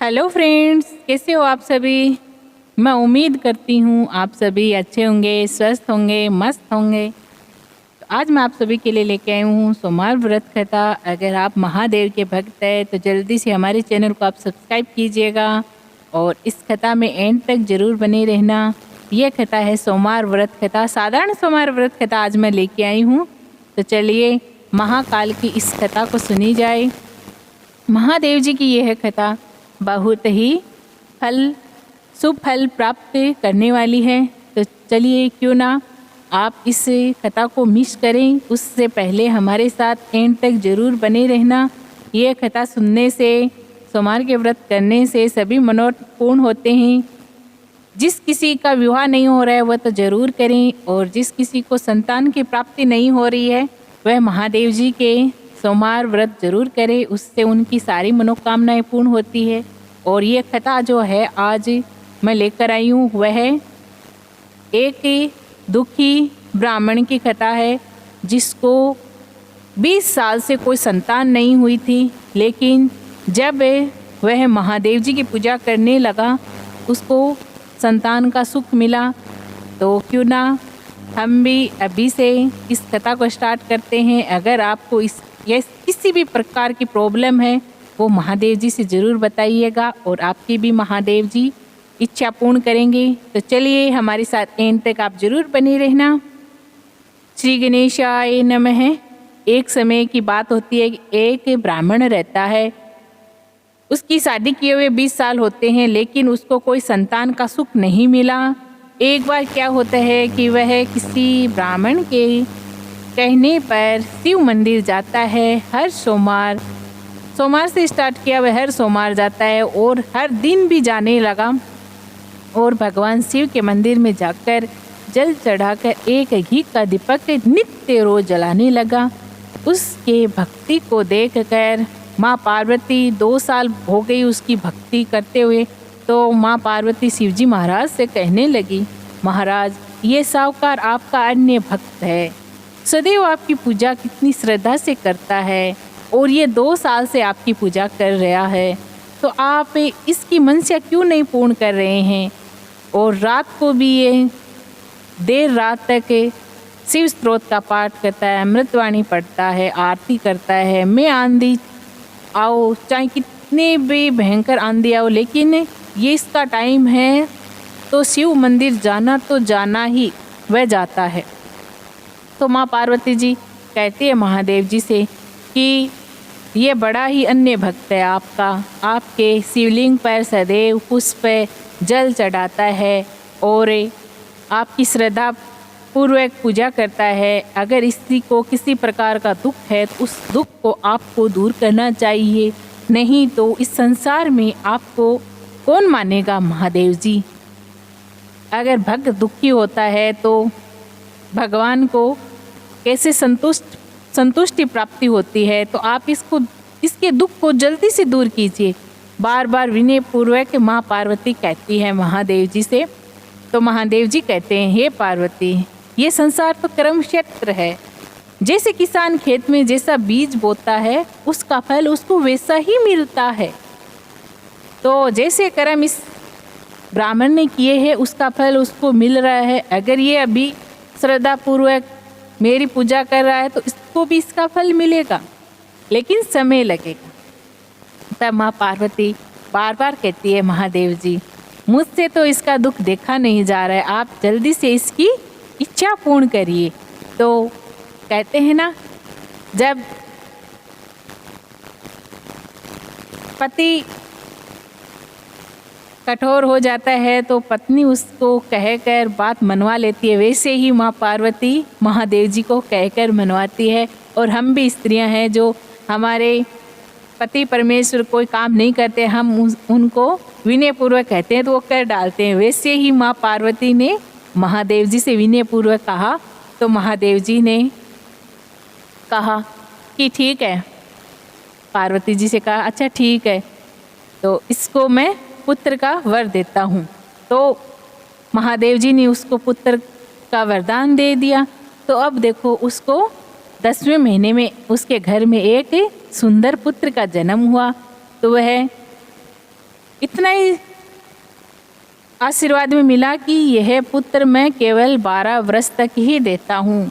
Hello friends, कैसे हो आप सभी। मैं उम्मीद करती हूँ आप सभी अच्छे होंगे, स्वस्थ होंगे, मस्त होंगे। तो आज मैं आप सभी के लिए लेके आई हूँ सोमवार व्रत कथा। अगर आप महादेव के भक्त हैं तो जल्दी से हमारे चैनल को आप सब्सक्राइब कीजिएगा और इस कथा में एंड तक ज़रूर बने रहना। यह कथा है सोमवार व्रत कथा, साधारण सोमवार व्रत कथा आज मैं लेके आई हूँ। तो चलिए महाकाल की इस कथा को सुनी जाए। महादेव जी की यह कथा बहुत ही शुभ फल प्राप्त करने वाली है। तो चलिए क्यों ना आप इस कथा को मिस करें, उससे पहले हमारे साथ एंड तक ज़रूर बने रहना। यह कथा सुनने से, सोमवार के व्रत करने से सभी मनोरथ पूर्ण होते हैं। जिस किसी का विवाह नहीं हो रहा है वह तो ज़रूर करें, और जिस किसी को संतान की प्राप्ति नहीं हो रही है वह महादेव जी के सोमवार व्रत जरूर करें, उससे उनकी सारी मनोकामनाएं पूर्ण होती है। और ये कथा जो है आज मैं लेकर आई हूँ वह एक दुखी ब्राह्मण की कथा है, जिसको 20 साल से कोई संतान नहीं हुई थी। लेकिन जब वह महादेव जी की पूजा करने लगा उसको संतान का सुख मिला। तो क्यों ना हम भी अभी से इस कथा को स्टार्ट करते हैं। अगर आपको किसी भी प्रकार की प्रॉब्लम है वो महादेव जी से ज़रूर बताइएगा और आपकी भी महादेव जी इच्छा पूर्ण करेंगे। तो चलिए हमारे साथ एंड तक आप जरूर बने रहना। श्री गणेशाय नमः। एक समय की बात होती है कि एक ब्राह्मण रहता है, उसकी शादी किए हुए 20 साल होते हैं लेकिन उसको कोई संतान का सुख नहीं मिला। एक बार क्या होता है कि वह किसी ब्राह्मण के कहने पर शिव मंदिर जाता है। हर सोमवार से स्टार्ट किया, वह हर सोमवार जाता है और हर दिन भी जाने लगा और भगवान शिव के मंदिर में जाकर जल चढ़ाकर एक घी का दीपक नित्य रोज जलाने लगा। उसके भक्ति को देखकर माँ पार्वती 2 साल हो गई उसकी भक्ति करते हुए, तो माँ पार्वती शिवजी महाराज से कहने लगी, महाराज ये साहूकार आपका अन्य भक्त है, सदैव आपकी पूजा कितनी श्रद्धा से करता है और ये 2 साल से आपकी पूजा कर रहा है, तो आप इसकी मनसा क्यों नहीं पूर्ण कर रहे हैं। और रात को भी ये देर रात तक शिव स्तोत्र का पाठ करता है, अमृतवाणी पढ़ता है, आरती करता है। मैं आंधी आओ, चाहे कितने भी भयंकर आंधी आओ, लेकिन ये इसका टाइम है तो शिव मंदिर जाना तो जाना ही, वह जाता है। तो माँ पार्वती जी कहती है महादेव जी से कि ये बड़ा ही अन्य भक्त है आपका, आपके शिवलिंग पर सदैव पुष्प जल चढ़ाता है और आपकी श्रद्धा पूर्वक पूजा करता है। अगर इसी को किसी प्रकार का दुख है तो उस दुख को आपको दूर करना चाहिए, नहीं तो इस संसार में आपको कौन मानेगा महादेव जी। अगर भक्त दुखी होता है तो भगवान को कैसे संतुष्टि प्राप्ति होती है। तो आप इसके दुख को जल्दी से दूर कीजिए, बार बार विनय पूर्वक माँ पार्वती कहती है महादेव जी से। तो महादेव जी कहते हैं, हे पार्वती ये संसार तो कर्म क्षेत्र है, जैसे किसान खेत में जैसा बीज बोता है उसका फल उसको वैसा ही मिलता है। तो जैसे कर्म इस ब्राह्मण ने किए हैं उसका फल उसको मिल रहा है। अगर ये अभी श्रद्धा पूर्वक मेरी पूजा कर रहा है तो इसको भी इसका फल मिलेगा, लेकिन समय लगेगा। तब माँ पार्वती बार बार कहती है, महादेव जी मुझसे तो इसका दुख देखा नहीं जा रहा है, आप जल्दी से इसकी इच्छा पूर्ण करिए। तो कहते हैं ना, जब पति कठोर हो जाता है तो पत्नी उसको कहकर बात मनवा लेती है, वैसे ही माँ पार्वती महादेव जी को कहकर मनवाती है। और हम भी स्त्रियां हैं जो हमारे पति परमेश्वर कोई काम नहीं करते, हम उनको विनय पूर्वक कहते हैं तो वो कर डालते हैं। वैसे ही माँ पार्वती ने महादेव जी से विनय पूर्वक कहा, तो महादेव जी ने कहा कि ठीक है। पार्वती जी से कहा, अच्छा ठीक है, तो इसको मैं पुत्र का वर देता हूँ। तो महादेव जी ने उसको पुत्र का वरदान दे दिया। तो अब देखो उसको 10वें महीने में उसके घर में एक सुंदर पुत्र का जन्म हुआ। तो वह इतना ही आशीर्वाद में मिला कि यह पुत्र मैं केवल 12 वर्ष तक ही देता हूँ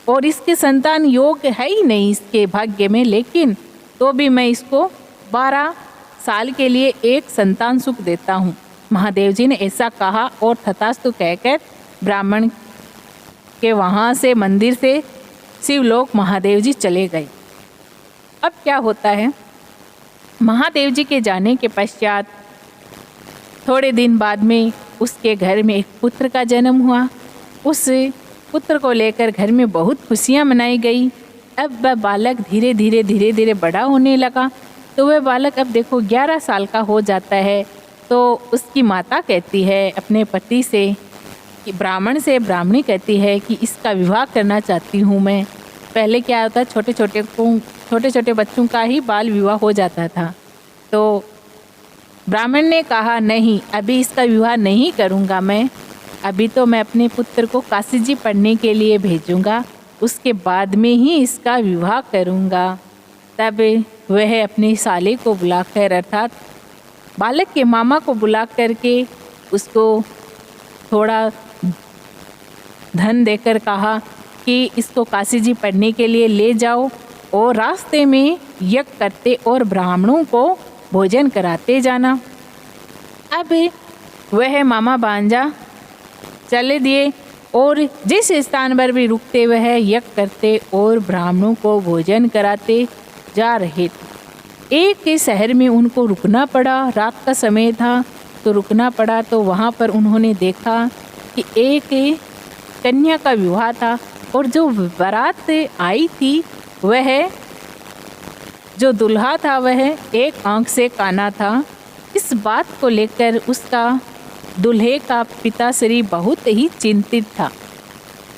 और इसके संतान योग्य है ही नहीं इसके भाग्य में, लेकिन तो भी मैं इसको 12 साल के लिए एक संतान सुख देता हूँ। महादेव जी ने ऐसा कहा और तथास्तु कहकर ब्राह्मण के वहाँ से मंदिर से शिवलोक महादेव जी चले गए। अब क्या होता है, महादेव जी के जाने के पश्चात थोड़े दिन बाद में उसके घर में एक पुत्र का जन्म हुआ। उस पुत्र को लेकर घर में बहुत खुशियाँ मनाई गई। अब वह बालक धीरे धीरे बड़ा होने लगा। तो वह बालक अब देखो 11 साल का हो जाता है। तो उसकी माता कहती है अपने पति से कि ब्राह्मणी कहती है कि इसका विवाह करना चाहती हूँ मैं। पहले क्या होता, छोटे छोटे बच्चों का ही बाल विवाह हो जाता था। तो ब्राह्मण ने कहा नहीं, अभी इसका विवाह नहीं करूँगा मैं, अभी तो मैं अपने पुत्र को काशी जी पढ़ने के लिए भेजूँगा, उसके बाद में ही इसका विवाह करूँगा। तब वह अपनी साले को बुलाकर अर्थात बालक के मामा को बुला करके उसको थोड़ा धन देकर कहा कि इसको काशी जी पढ़ने के लिए ले जाओ और रास्ते में यज्ञ करते और ब्राह्मणों को भोजन कराते जाना। अब वह मामा भांजा चले दिए और जिस स्थान पर भी रुकते वह यज्ञ करते और ब्राह्मणों को भोजन कराते जा रहे थे। एक के शहर में उनको रुकना पड़ा, रात का समय था तो रुकना पड़ा। तो वहाँ पर उन्होंने देखा कि एक कन्या का विवाह था और जो बारात आई थी वह जो दूल्हा था वह एक आंख से काना था। इस बात को लेकर उसका दूल्हे का पिताश्री बहुत ही चिंतित था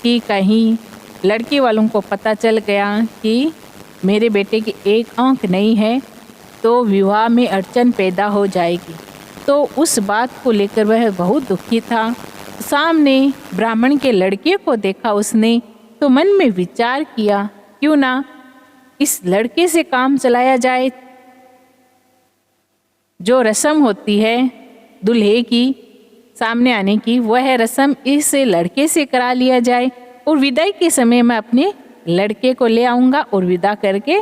कि कहीं लड़की वालों को पता चल गया कि मेरे बेटे की एक आंख नहीं है तो विवाह में अड़चन पैदा हो जाएगी। तो उस बात को लेकर वह बहुत दुखी था। सामने ब्राह्मण के लड़के को देखा उसने तो मन में विचार किया क्यों ना इस लड़के से काम चलाया जाए। जो रस्म होती है दूल्हे की सामने आने की वह रस्म इस लड़के से करा लिया जाए और विदाई के समय मैं अपने लड़के को ले आऊँगा और विदा करके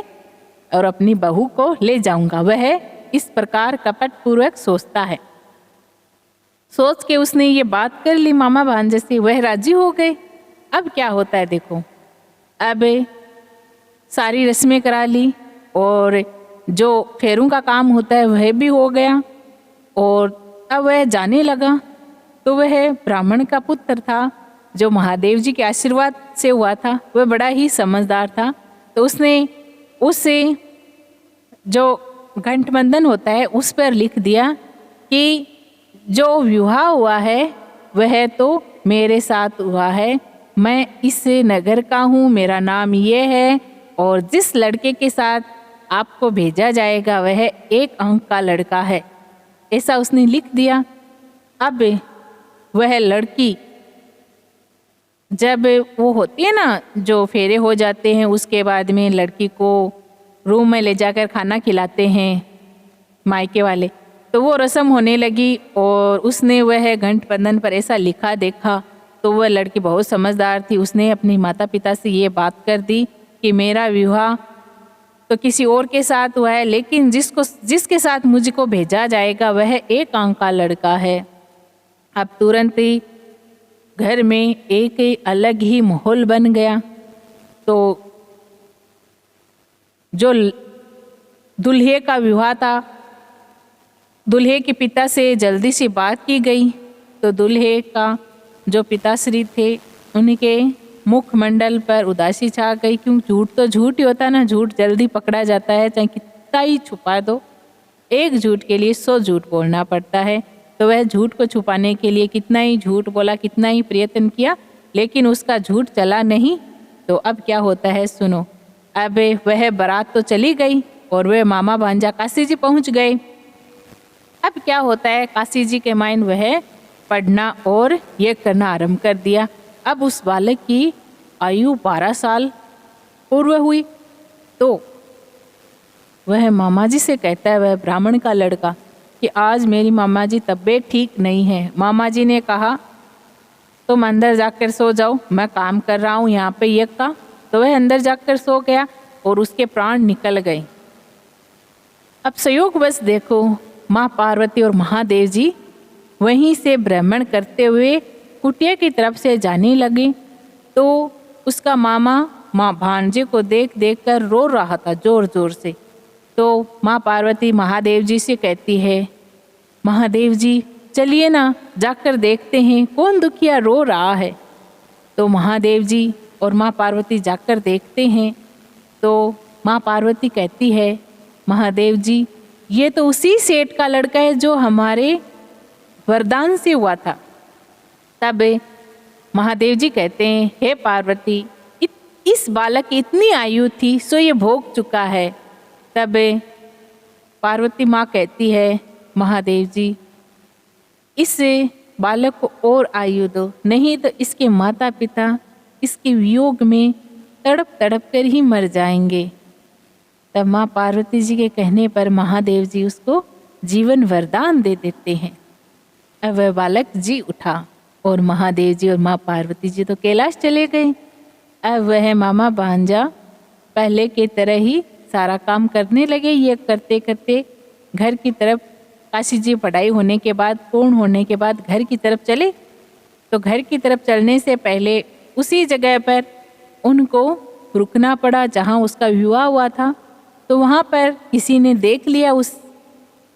और अपनी बहू को ले जाऊँगा। वह इस प्रकार कपट पूर्वक सोचता है। सोच के उसने ये बात कर ली मामा भांजे से, वह राजी हो गए। अब क्या होता है देखो, अब सारी रस्में करा ली और जो फेरों का काम होता है वह भी हो गया और अब वह जाने लगा। तो वह ब्राह्मण का पुत्र था जो महादेव जी के आशीर्वाद से हुआ था, वह बड़ा ही समझदार था। तो उसने उससे जो घंटबंधन होता है उस पर लिख दिया कि जो विवाह हुआ है वह तो मेरे साथ हुआ है, मैं इस नगर का हूँ, मेरा नाम ये है और जिस लड़के के साथ आपको भेजा जाएगा वह एक अंक का लड़का है, ऐसा उसने लिख दिया। अब वह लड़की जब वो होती है ना जो फेरे हो जाते हैं उसके बाद में लड़की को रूम में ले जाकर खाना खिलाते हैं मायके वाले, तो वो रस्म होने लगी और उसने वह घंटबंधन पर ऐसा लिखा देखा। तो वह लड़की बहुत समझदार थी, उसने अपने माता पिता से ये बात कर दी कि मेरा विवाह तो किसी और के साथ हुआ है लेकिन जिसके साथ मुझको भेजा जाएगा वह एक अंक का लड़का है। अब तुरंत ही घर में एक अलग ही माहौल बन गया। तो जो दूल्हे का विवाह था, दूल्हे के पिता से जल्दी से बात की गई तो दूल्हे का जो पिताश्री थे उनके मुखमंडल पर उदासी छा गई। क्यों, झूठ तो झूठ ही होता है ना, झूठ जल्दी पकड़ा जाता है, चाहे कितना ही छुपा दो, एक झूठ के लिए 100 झूठ बोलना पड़ता है। तो वह झूठ को छुपाने के लिए कितना ही झूठ बोला, कितना ही प्रयत्न किया, लेकिन उसका झूठ चला नहीं। तो अब क्या होता है सुनो। अब वह बारात तो चली गई और वह मामा भांजा काशी जी पहुंच गए। अब क्या होता है, काशी जी के मायन वह पढ़ना और ये करना आरंभ कर दिया। अब उस बालक की आयु 12 साल पूर्व हुई। तो वह मामा जी से कहता है, वह ब्राह्मण का लड़का कि आज मेरी मामा जी तबीयत ठीक नहीं है। मामा जी ने कहा तुम अंदर जाकर सो जाओ, मैं काम कर रहा हूँ यहाँ पे यज्ञ का। तो वह अंदर जाकर सो गया और उसके प्राण निकल गए। अब संयोगवश देखो, माँ पार्वती और महादेव जी वहीं से भ्रमण करते हुए कुटिया की तरफ से जाने लगे। तो उसका मामा माँ भांजे को देख देख कर रो रहा था जोर जोर से। तो माँ पार्वती महादेव जी से कहती है, महादेव जी चलिए ना, जाकर देखते हैं कौन दुखिया रो रहा है। तो महादेव जी और माँ पार्वती जाकर देखते हैं। तो माँ पार्वती कहती है, महादेव जी ये तो उसी सेठ का लड़का है जो हमारे वरदान से हुआ था। तब महादेव जी कहते हैं, हे पार्वती, इस बालक की इतनी आयु थी सो ये भोग चुका है। तब पार्वती माँ कहती है, महादेव जी इस बालक को और आयु दो, नहीं तो इसके माता पिता इसके वियोग में तड़प तड़प कर ही मर जाएंगे। तब माँ पार्वती जी के कहने पर महादेव जी उसको जीवन वरदान दे देते हैं। अब वह बालक जी उठा और महादेव जी और माँ पार्वती जी तो कैलाश चले गए। अब वह मामा भांजा पहले की तरह ही सारा काम करने लगे। ये करते करते घर की तरफ, काशी जी पढ़ाई होने के बाद, पूर्ण होने के बाद घर की तरफ चले। तो घर की तरफ चलने से पहले उसी जगह पर उनको रुकना पड़ा जहाँ उसका विवाह हुआ था। तो वहाँ पर किसी ने देख लिया उस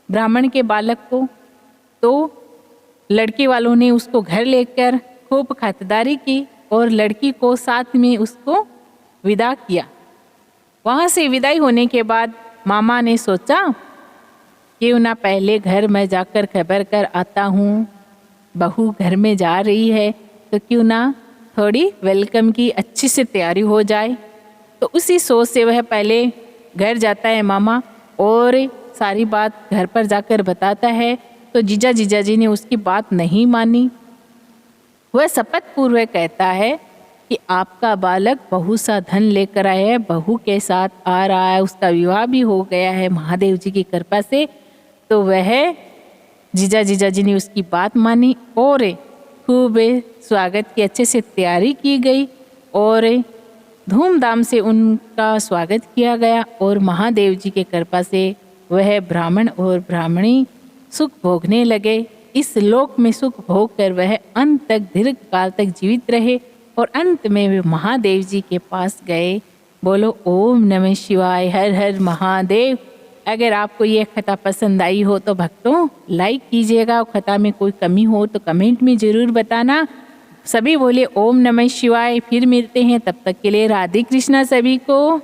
ब्राह्मण के बालक को। तो लड़की वालों ने उसको घर लेकर खूब खातिरदारी की और लड़की को साथ में उसको विदा किया। वहाँ से विदाई होने के बाद मामा ने सोचा क्यों ना पहले घर में जाकर खबर कर आता हूँ, बहू घर में जा रही है तो क्यों ना थोड़ी वेलकम की अच्छी से तैयारी हो जाए। तो उसी सोच से वह पहले घर जाता है मामा और सारी बात घर पर जाकर बताता है। तो जीजा जी ने उसकी बात नहीं मानी। वह शपथ पूर्वक कहता है कि आपका बालक बहुत सा धन लेकर आया है, बहू के साथ आ रहा है, उसका विवाह भी हो गया है महादेव जी की कृपा से। तो वह जीजा जी ने उसकी बात मानी और खूब स्वागत की अच्छे से तैयारी की गई और धूमधाम से उनका स्वागत किया गया। और महादेव जी के कृपा से वह ब्राह्मण और ब्राह्मणी सुख भोगने लगे। इस लोक में सुख भोग कर वह अंत तक दीर्घ काल तक जीवित रहे और अंत में वे महादेव जी के पास गए। बोलो ओम नमः शिवाय, हर हर महादेव। अगर आपको ये कथा पसंद आई हो तो भक्तों लाइक कीजिएगा, और कथा में कोई कमी हो तो कमेंट में ज़रूर बताना। सभी बोले ओम नमः शिवाय। फिर मिलते हैं, तब तक के लिए राधे कृष्णा सभी को।